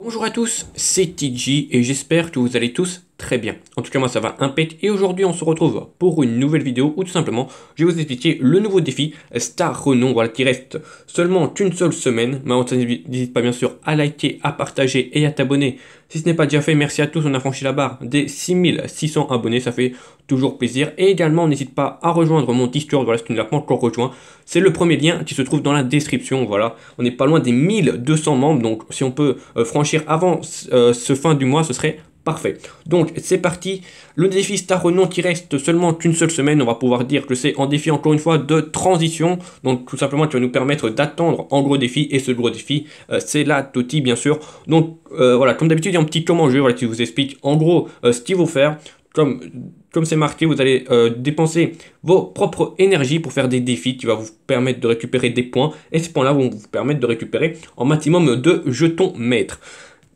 Bonjour à tous, c'est TJ et j'espère que vous allez tous très bien. En tout cas moi ça va impec et aujourd'hui on se retrouve pour une nouvelle vidéo où tout simplement je vais vous expliquer le nouveau défi Star Renom, voilà, qui reste seulement qu'une seule semaine. Mais n'hésite pas bien sûr à liker, à partager et à t'abonner si ce n'est pas déjà fait. Merci à tous, on a franchi la barre des 6600 abonnés, ça fait toujours plaisir. Et également n'hésite pas à rejoindre mon Discord, voilà, si tu ne l'as pas encore rejoint. C'est le premier lien qui se trouve dans la description, voilà. On n'est pas loin des 1200 membres, donc si on peut franchir avant ce fin du mois, ce serait parfait. Donc c'est parti, le défi Star Renom qui reste seulement qu'une seule semaine, on va pouvoir dire que c'est un défi encore une fois de transition. Donc tout simplement qui va nous permettre d'attendre un gros défi, et ce gros défi c'est la TOTY bien sûr. Donc voilà, comme d'habitude il y a un petit comment jeu, voilà, qui vous explique en gros ce qu'il faut faire. Comme c'est marqué, vous allez dépenser vos propres énergies pour faire des défis qui va vous permettre de récupérer des points. Et ces points-là vont vous permettre de récupérer un maximum de jetons maîtres.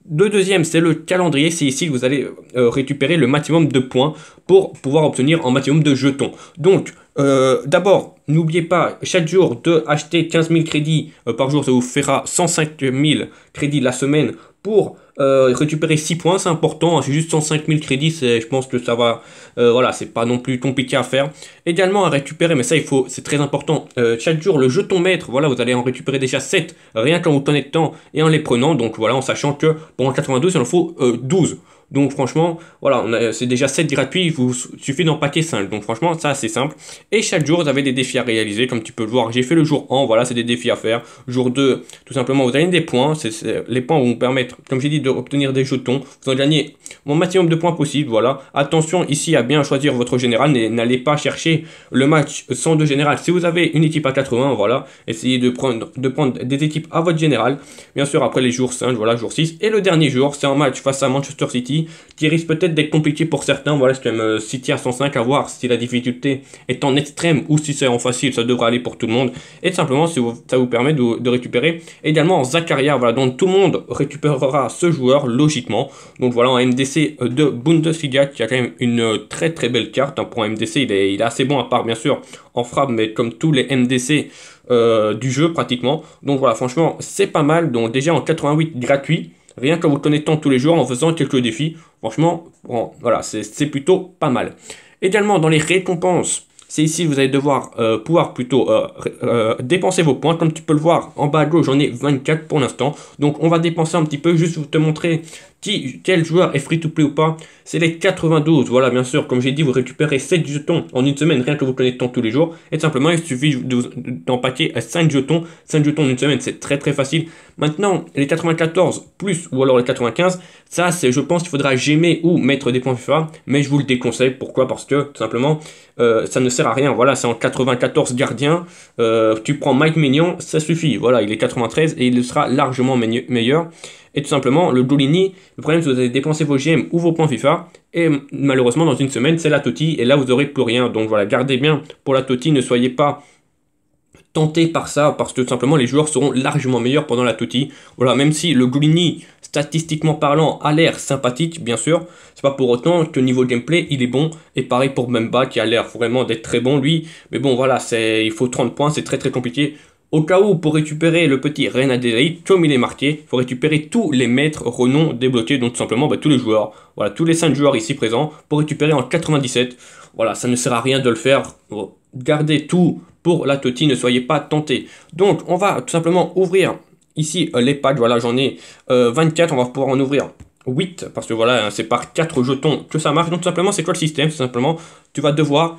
Le deuxième, c'est le calendrier. C'est ici que vous allez récupérer le maximum de points pour pouvoir obtenir un maximum de jetons. Donc, d'abord, n'oubliez pas chaque jour de acheter 15 000 crédits par jour. Ça vous fera 105 000 crédits la semaine pour récupérer 6 points. C'est important, hein, c'est juste 105 000 crédits. Je pense que ça va, voilà, c'est pas non plus compliqué à faire. Également à récupérer, mais ça c'est très important, chaque jour le jeton maître, voilà, vous allez en récupérer déjà 7 rien qu'en vous connectant et en les prenant. Donc voilà, en sachant que pour en 92 il en faut 12. Donc franchement, voilà, c'est déjà 7 gratuits, il vous suffit d'en paquer 5. Donc franchement, ça c'est simple. Et chaque jour, vous avez des défis à réaliser, comme tu peux le voir. J'ai fait le jour 1, voilà, c'est des défis à faire. Jour 2, tout simplement, vous avez des points. Les points vont vous permettre, comme j'ai dit, d'obtenir des jetons. Vous en gagnez mon maximum de points possible, voilà. Attention ici à bien choisir votre général. N'allez pas chercher le match sans de général. Si vous avez une équipe à 80, voilà, essayez de prendre des équipes à votre général. Bien sûr, après les jours 5, voilà, jour 6. Et le dernier jour, c'est un match face à Manchester City, qui risque peut-être d'être compliqué pour certains. Voilà, c'est même City à 105, à voir si la difficulté est en extrême ou si c'est en facile, ça devrait aller pour tout le monde. Et simplement, ça vous permet de récupérer également Zakaria, voilà, donc tout le monde récupérera ce joueur logiquement. Donc voilà, un MDC de Bundesliga qui a quand même une très très belle carte, hein. Pour un MDC, il est assez bon, à part bien sûr en frappe, mais comme tous les MDC du jeu pratiquement. Donc voilà, franchement, c'est pas mal. Donc déjà en 88 gratuit, rien qu'en vous connectant tous les jours, en faisant quelques défis. Franchement, bon, voilà, c'est plutôt pas mal. Également, dans les récompenses, c'est ici que vous allez devoir pouvoir plutôt dépenser vos points. Comme tu peux le voir, en bas à gauche, j'en ai 24 pour l'instant. Donc, on va dépenser un petit peu, juste pour te montrer quel joueur est free to play ou pas. C'est les 92. Voilà, bien sûr, comme j'ai dit, vous récupérez 7 jetons en une semaine, rien que vous connectant tous les jours. Et simplement, il suffit d'empaquer 5 jetons. 5 jetons en une semaine, c'est très très facile. Maintenant, les 94 plus ou alors les 95, ça, je pense qu'il faudra gemmer ou mettre des points FIFA. Mais je vous le déconseille. Pourquoi? Parce que tout simplement, ça ne sert à rien. Voilà, c'est en 94 gardiens. Tu prends Mike Maignan, ça suffit. Voilà, il est 93 et il sera largement meilleur. Et tout simplement, le Golini, le problème c'est que vous allez dépenser vos GM ou vos points FIFA. Et malheureusement, dans une semaine, c'est la TOTY. Et là, vous n'aurez plus rien. Donc voilà, gardez bien pour la TOTY. Ne soyez pas tenté par ça, parce que tout simplement, les joueurs seront largement meilleurs pendant la TOTY. Voilà, même si le Golini, statistiquement parlant, a l'air sympathique, bien sûr, c'est pas pour autant que niveau gameplay, il est bon. Et pareil pour Mbemba, qui a l'air vraiment d'être très bon, lui. Mais bon, voilà, il faut 30 points, c'est très très compliqué. Au cas où, pour récupérer le petit Reine Adélaïde, comme il est marqué, il faut récupérer tous les maîtres Renom débloqués, donc tout simplement tous les joueurs. Voilà, tous les 5 joueurs ici présents, pour récupérer en 97. Voilà, ça ne sert à rien de le faire. Gardez tout pour la TOTY, ne soyez pas tentés. Donc, on va tout simplement ouvrir ici les packs. Voilà, j'en ai 24, on va pouvoir en ouvrir 8, parce que voilà, c'est par 4 jetons que ça marche. Donc, tout simplement, c'est quoi le système? C'est simplement, tu vas devoir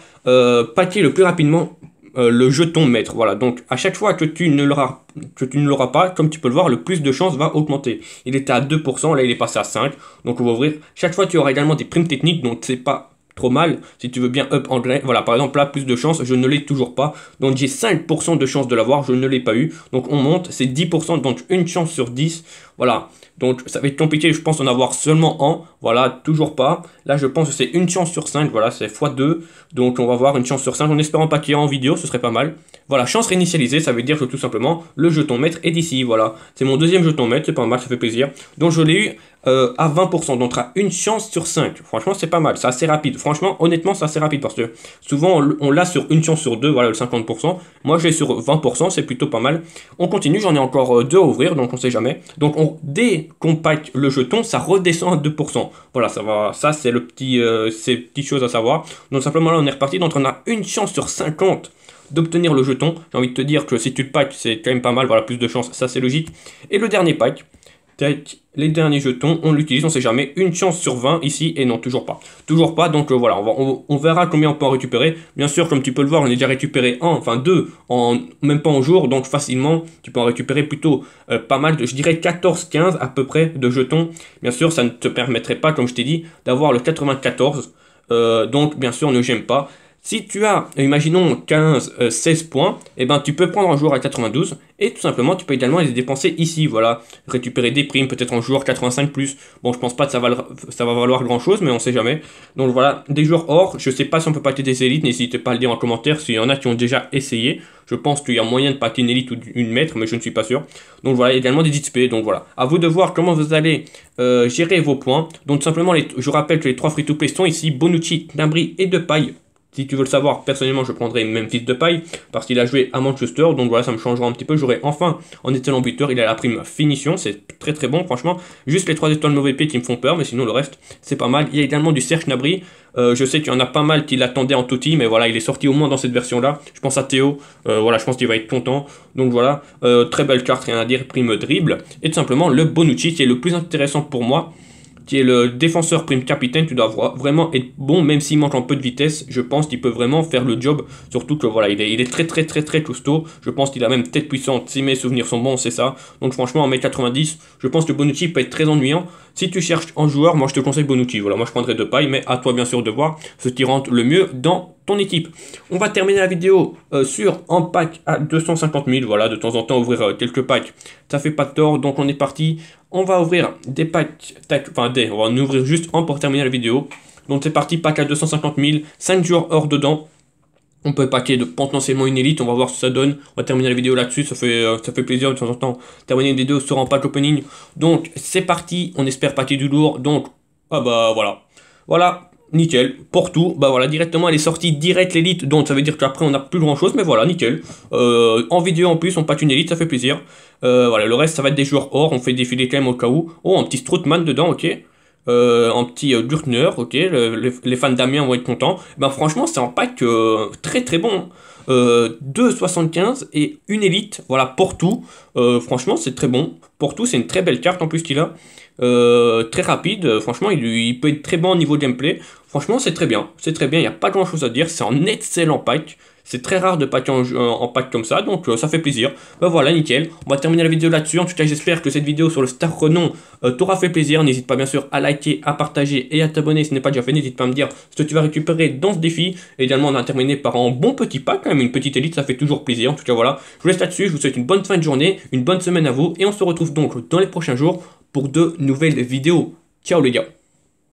packer le plus rapidement le jeton maître. Voilà, donc à chaque fois que tu ne l'auras pas, comme tu peux le voir, le plus de chance va augmenter. Il était à 2%, là il est passé à 5%. Donc on va ouvrir. Chaque fois tu auras également des primes techniques, donc c'est pas trop mal si tu veux bien up en grain. Voilà, par exemple là, plus de chance, je ne l'ai toujours pas. Donc j'ai 5% de chance de l'avoir, je ne l'ai pas eu. Donc on monte, c'est 10%, donc une chance sur 10. Voilà, donc ça va être compliqué, je pense en avoir seulement un. Voilà, toujours pas. Là je pense que c'est une chance sur 5, voilà, c'est x2. Donc on va voir une chance sur 5, en espérant pas qu'il y ait en vidéo, ce serait pas mal. Voilà, chance réinitialisée, ça veut dire que tout simplement, le jeton maître est ici, voilà. C'est mon deuxième jeton maître, c'est pas mal, ça fait plaisir. Donc je l'ai eu à 20%, donc à une chance sur 5. Franchement, c'est pas mal, c'est assez rapide. Franchement, honnêtement, c'est assez rapide parce que souvent, on l'a sur une chance sur 2, voilà, le 50%. Moi, je l'ai sur 20%, c'est plutôt pas mal. On continue, j'en ai encore 2 à ouvrir, donc on sait jamais. Donc dès qu'on pack le jeton, ça redescend à 2%. Voilà, ça va, ça c'est le petit, ces petites choses à savoir. Donc simplement là, on est reparti, donc on a une chance sur 50 d'obtenir le jeton. J'ai envie de te dire que si tu le packs, c'est quand même pas mal, voilà, plus de chance, ça c'est logique. Et le dernier pack, les derniers jetons, on l'utilise, on sait jamais, une chance sur 20 ici, et non, toujours pas. Toujours pas, donc voilà, on verra combien on peut en récupérer. Bien sûr, comme tu peux le voir, on a déjà récupéré deux, même pas en jour, donc facilement, tu peux en récupérer plutôt pas mal, je dirais 14-15 à peu près de jetons. Bien sûr, ça ne te permettrait pas, comme je t'ai dit, d'avoir le 94, donc bien sûr, ne j'aime pas. Si tu as, imaginons, 15, 16 points, et ben tu peux prendre un joueur à 92, et tout simplement, tu peux également les dépenser ici, voilà, récupérer des primes, peut-être en joueur 85+. Bon, je pense pas que ça va valoir grand-chose, mais on sait jamais. Donc voilà, des joueurs or, je sais pas si on peut pâter des élites, n'hésitez pas à le dire en commentaire, s'il y en a qui ont déjà essayé. Je pense qu'il y a moyen de pâter une élite ou une maître, mais je ne suis pas sûr. Donc voilà, également des XP, donc voilà. À vous de voir comment vous allez gérer vos points. Donc tout simplement, je rappelle que les 3 free-to-play sont ici, Bonucci, Gnabry et Depay. Si tu veux le savoir, personnellement, je prendrais Memphis Depay parce qu'il a joué à Manchester. Donc voilà, ça me changera un petit peu. J'aurai enfin, en excellent buteur, il a la prime finition. C'est très très bon, franchement. Juste les 3 étoiles mauvais pied qui me font peur, mais sinon le reste, c'est pas mal. Il y a également du Serge Gnabry. Je sais qu'il y en a pas mal qui l'attendaient en Totti, mais voilà, il est sorti au moins dans cette version-là. Je pense à Théo. Voilà, je pense qu'il va être content. Donc voilà, très belle carte, rien à dire. Prime dribble. Et tout simplement, le Bonucci qui est le plus intéressant pour moi, qui est le défenseur prime capitaine. Tu dois vraiment être bon, même s'il manque un peu de vitesse. Je pense qu'il peut vraiment faire le job, surtout que voilà, il est très costaud. Je pense qu'il a même tête puissante, si mes souvenirs sont bons, c'est ça. Donc franchement, en 1m90, je pense que Bonucci peut être très ennuyant. Si tu cherches un joueur, moi je te conseille Bonucci. Voilà, moi je prendrais Depay, mais à toi bien sûr de voir ce qui rentre le mieux dans ton équipe. On va terminer la vidéo sur un pack à 250 000. Voilà, de temps en temps ouvrir quelques packs, ça fait pas de tort. Donc on est parti. On va ouvrir des packs, on va en ouvrir juste un pour terminer la vidéo. Donc c'est parti, pack à 250 000, 5 joueurs hors dedans. On peut packer de potentiellement une élite, on va voir ce que ça donne. On va terminer la vidéo là-dessus, ça fait plaisir de temps en temps. Terminer une vidéo sur un pack opening. Donc c'est parti, on espère packer du lourd. Donc, ah bah voilà. Voilà, nickel. Pour tout, bah voilà, directement elle est sortie direct l'élite. Donc ça veut dire qu'après on n'a plus grand chose, mais voilà, nickel. En vidéo en plus, on pack une élite, ça fait plaisir. Voilà, le reste ça va être des joueurs or, on fait défiler quand même au cas où. Oh, un petit Strootman dedans, ok. Un petit Durkner, ok, les fans d'Amiens vont être contents. Ben franchement, c'est un pack très très bon. 2,75 et une élite, voilà, pour tout. Franchement, c'est très bon. Pour tout, c'est une très belle carte en plus qu'il a. Très rapide, franchement, il peut être très bon au niveau gameplay. Franchement, c'est très bien, il n'y a pas grand chose à dire. C'est un excellent pack. C'est très rare de packer en pack comme ça, donc ça fait plaisir. Ben voilà, nickel. On va terminer la vidéo là-dessus. En tout cas, j'espère que cette vidéo sur le Star Renom t'aura fait plaisir. N'hésite pas bien sûr à liker, à partager et à t'abonner si ce n'est pas déjà fait. N'hésite pas à me dire ce que tu vas récupérer dans ce défi. Et également, on a terminé par un bon petit pack, quand même, une petite élite, ça fait toujours plaisir. En tout cas, voilà. Je vous laisse là-dessus. Je vous souhaite une bonne fin de journée, une bonne semaine à vous. Et on se retrouve donc dans les prochains jours pour de nouvelles vidéos. Ciao les gars.